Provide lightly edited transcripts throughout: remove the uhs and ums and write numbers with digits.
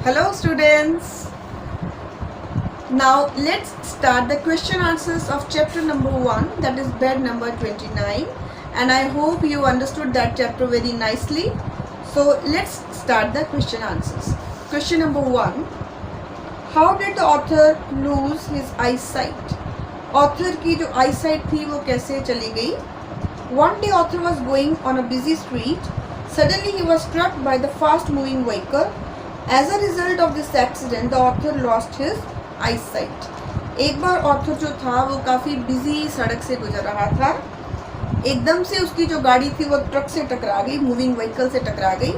Hello students. Now let's start the question answers of chapter number 1, that is bed number 29, and I hope you understood that chapter very nicely. So let's start the question answers. Question number 1. How did the author lose his eyesight? Author की जो eyesight थी वो कैसे चली गई? One day author was going on a busy street. Suddenly he was struck by the fast moving vehicle. As a result of this accident, the author lost his eyesight. एक बार author जो था वो काफ़ी बिजी सड़क से गुजर रहा था. एकदम से उसकी जो गाड़ी थी वो ट्रक से टकरा गई, मूविंग व्हीकल से टकरा गई,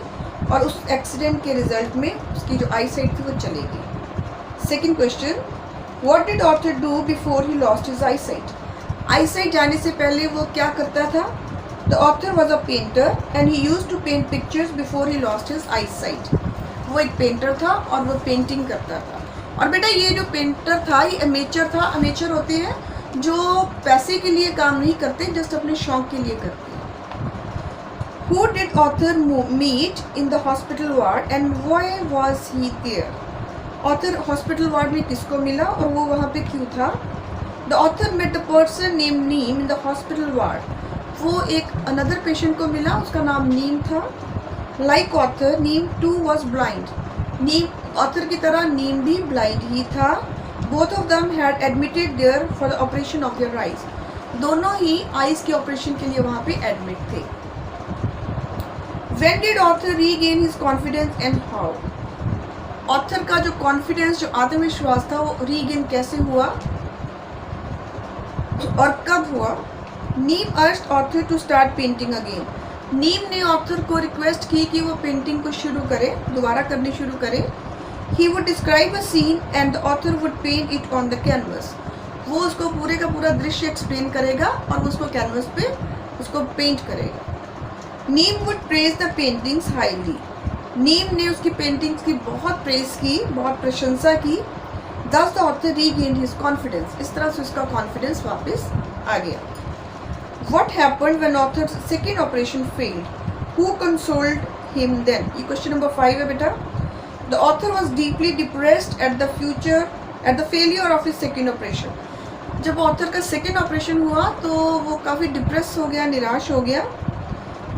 और उस एक्सीडेंट के रिजल्ट में उसकी जो आईसाइट थी वो चली गई. Second question, what did author do before he lost his eyesight? Eyesight जाने से पहले वो क्या करता था? The author was a painter and he used to paint pictures before he lost his eyesight. वो एक पेंटर था और वो पेंटिंग करता था. और बेटा ये जो पेंटर था ये अमेचर था. अमेचर होते हैं जो पैसे के लिए काम नहीं करते, जस्ट अपने शौक के लिए करते हैं. Who did author meet in the hospital ward and why was he there? Author hospital ward में किसको मिला और वो वहाँ पे क्यों था? The author met a person named Neem in the hospital ward. वो एक अनदर पेशेंट को मिला, उसका नाम नीम था. Like author, Neem too was blind. Neem author की तरह नीम भी ब्लाइंड ही था. Both of them had admitted there for the operation of their eyes. दोनों ही आईज के ऑपरेशन के लिए वहाँ पे एडमिट थे. When did author regain his confidence and how? Author का जो कॉन्फिडेंस, जो आत्मविश्वास था, वो रीगेन कैसे हुआ और कब हुआ? Neem urged author to start painting again. Neem ने ऑथर को रिक्वेस्ट की कि वो पेंटिंग को शुरू करे, दोबारा करनी शुरू करे. He would describe a scene and the author would paint it on the canvas. वो उसको पूरे का पूरा दृश्य एक्सप्लेन करेगा और उसको कैनवस पे उसको पेंट करेगा. Neem would praise the paintings highly. Neem ने उसकी पेंटिंग्स की बहुत प्रेज की, बहुत प्रशंसा की. दस the author regained his confidence. इस तरह से उसका कॉन्फिडेंस वापस आ गया. What happened when author's second operation failed? Who consoled him then? ये क्वेश्चन नंबर 5 है बेटा. The author was deeply depressed at the failure of his second operation. जब ऑथर का सेकेंड ऑपरेशन हुआ तो वो काफ़ी डिप्रेस हो गया, निराश हो गया.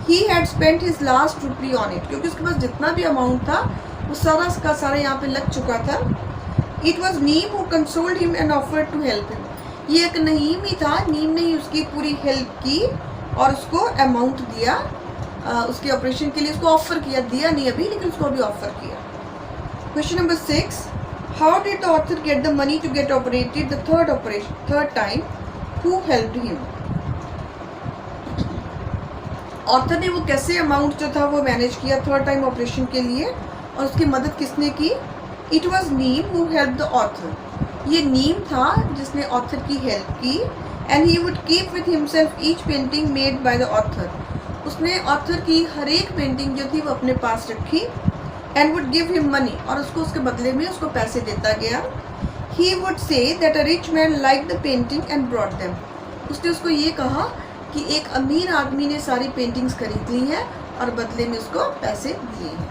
He had spent his last rupee on it. क्योंकि उसके पास जितना भी अमाउंट था वो सारा का सारा यहाँ पे लग चुका था. It was Neem who consoled him and offered to help him. ये एक नईम ही था, नीम ने ही उसकी पूरी हेल्प की और उसको अमाउंट दिया उसके ऑपरेशन के लिए. उसको ऑफर किया, दिया नहीं अभी, लेकिन उसको अभी ऑफर किया. Question number 6, how did the author get the money to get operated the third time? Who helped him? Author ने वो कैसे अमाउंट जो था वो मैनेज किया थर्ड टाइम ऑपरेशन के लिए, और उसकी मदद किसने की? It was Neem who help the author. ये नीम था जिसने ऑथर की हेल्प की. And he would keep with himself each painting made by the author. उसने ऑथर की हर एक पेंटिंग जो थी वो अपने पास रखी. And would give him money, और उसको उसके बदले में उसको पैसे देता गया. He would say that a rich man like the painting and brought them. उसने उसको ये कहा कि एक अमीर आदमी ने सारी पेंटिंग्स खरीद ली हैं और बदले में उसको पैसे दिए हैं.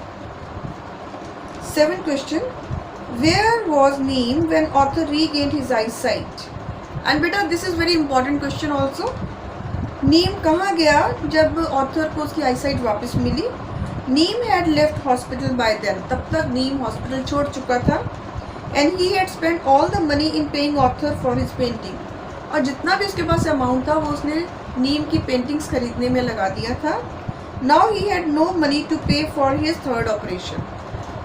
7th question, where was Neem when author regained his eyesight? And बेटा this is very important question also. नीम कहाँ गया जब ऑथर को उसकी आईसाइट वापस मिली? नीम had left hospital by then. तब तक नीम हॉस्पिटल छोड़ चुका था. And he had spent all the money in paying author for his painting. और जितना भी उसके पास अमाउंट था वो उसने नीम की पेंटिंग्स खरीदने में लगा दिया था. Now he had no money to pay for his third operation.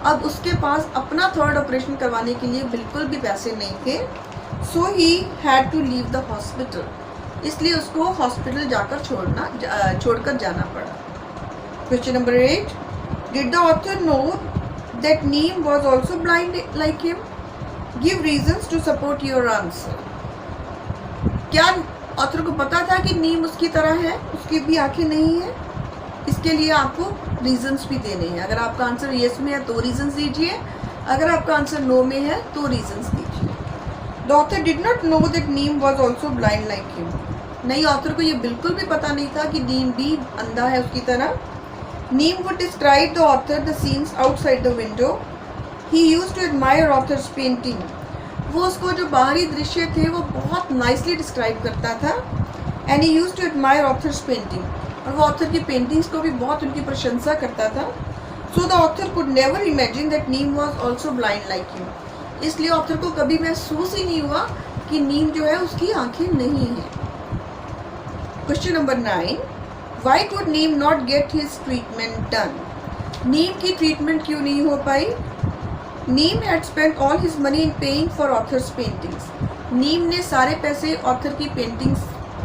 अब उसके पास अपना थर्ड ऑपरेशन करवाने के लिए बिल्कुल भी पैसे नहीं थे. So he had to leave the hospital. इसलिए उसको हॉस्पिटल जाकर छोड़कर जाना पड़ा. Question number 8, did the author know that Neem was also blind like him? Give reasons to support your answer. क्या ऑथर को पता था कि नीम उसकी तरह है, उसकी भी आंखें नहीं है? इसके लिए आपको रीजंस भी देने हैं. अगर आपका आंसर येस में है तो रीजंस दीजिए, अगर आपका आंसर नो में है तो रीजंस दीजिए. The author did not know that Neem was also blind like him. नहीं, ऑथर को ये बिल्कुल भी पता नहीं था कि नीम भी अंधा है उसकी तरह. Neem would describe the author the scenes outside the window. He use to admire author's painting, वो उसको जो बाहरी दृश्य थे वो बहुत नाइसली डिस्क्राइब करता था। And he use to admire author's painting, और वो ऑथर की पेंटिंग्स को भी बहुत उनकी प्रशंसा करता था। So the author could never imagine that Neem was also blind like him, इसलिए ऑथर को कभी महसूस ही नहीं हुआ कि नीम जो है उसकी आंखें नहीं हैं। Question number 9, why could Neem not get his treatment done, Neem की ट्रीटमेंट क्यों नहीं हो पाई? Neem had spent all his money in paying for author's paintings, Neem ने सारे पैसे ऑथर की पेंटिंग्स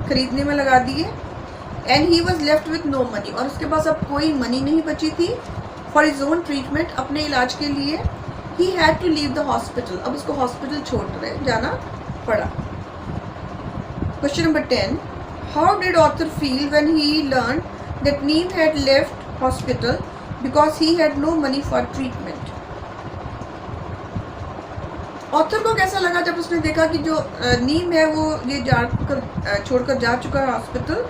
खरीदने में लगा दिए। And he was left with no money, और उसके पास अब कोई मनी नहीं बची थी फॉर हिज ओन ट्रीटमेंट, अपने इलाज के लिए। He had to leave the hospital, अब उसको हॉस्पिटल छोड़ रहे जाना पड़ा। Question number 10, how did author feel when he learn that Neem had left hospital because he had no money for treatment, author को कैसा लगा जब उसने देखा कि जो नीम है वो ये छोड़कर जा चुका है hospital?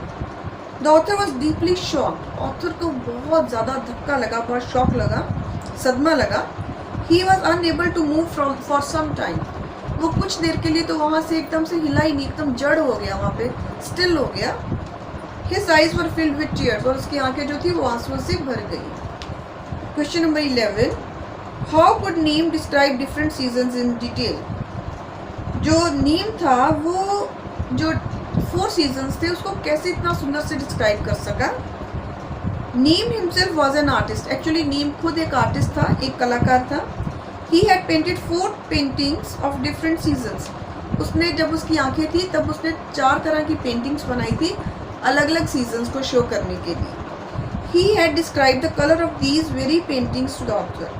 The author was deeply shocked, author को बहुत ज़्यादा धक्का लगा, बहुत शॉक लगा, सदमा लगा। He was unable to move from for some time, वो कुछ देर के लिए तो वहाँ से एकदम से हिला ही नहीं, एकदम जड़ हो गया, वहाँ पे स्टिल हो गया। His eyes were filled with tears, और उसकी आंखें जो थी वो आंसुओं से भर गई। Question number 11, how could Neem describe different seasons in detail, जो नीम था वो जो 4 सीजन्स थे उसको कैसे इतना सुंदर से डिस्क्राइब कर सका? Neem himself was an artist, actually Neem खुद एक आर्टिस्ट था, एक कलाकार था। He had painted 4 paintings of different seasons, उसने जब उसकी आंखें थी तब उसने 4 तरह की पेंटिंग्स बनाई थी अलग अलग सीजन्स को शो करने के लिए। He had describe the colour of these very paintings to the author,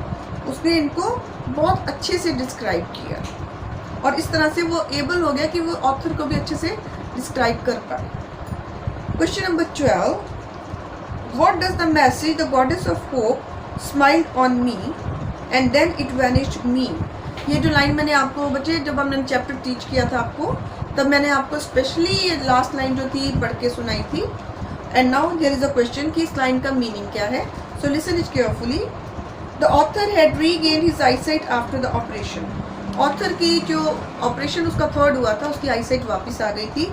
उसने इनको बहुत अच्छे से डिस्क्राइब किया, और इस तरह से वो एबल हो गया कि वो ऑथर को भी अच्छे से डिस्क्राइब कर पाए। Question number 12, what does the message the goddess of hope smiled on me and then it vanished mean, ये जो लाइन मैंने आपको बच्चे जब हमने चैप्टर टीच किया था आपको, तब मैंने आपको स्पेशली ये लास्ट लाइन जो थी पढ़ के सुनाई थी। And now there is a question कि इस लाइन का मीनिंग क्या है, so listen it carefully. The author had regained his eyesight after the operation, author की जो ऑपरेशन उसका 3rd हुआ था उसकी आईसाइट वापस आ गई थी।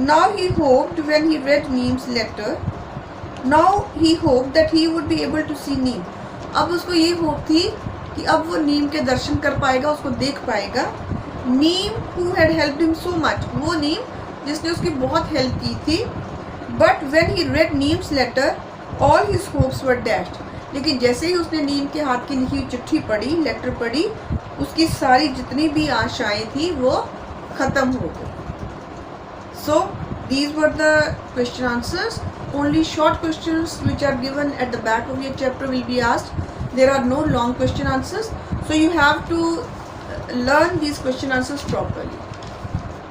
Now he hoped when he read Neem's letter, now he hoped that he would be able to see Neem, अब उसको ये होप थी कि अब वो नीम के दर्शन कर पाएगा, उसको देख पाएगा। Neem who had helped him so much, वो नीम जिसने उसकी बहुत हेल्प की थी। But when he read Neem's letter all his hopes were dashed, लेकिन जैसे ही उसने नीम के हाथ की लिखी चिट्ठी पढ़ी, लेटर पढ़ी, उसकी सारी जितनी भी आशाएं थी वो ख़त्म हो गई। So these were the question answers, only short questions which are given at the back of your chapter will be asked. There are no long question answers, so you have to learn these question answers properly.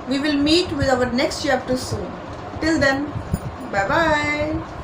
We will meet with our next chapter soon. Till then, bye bye.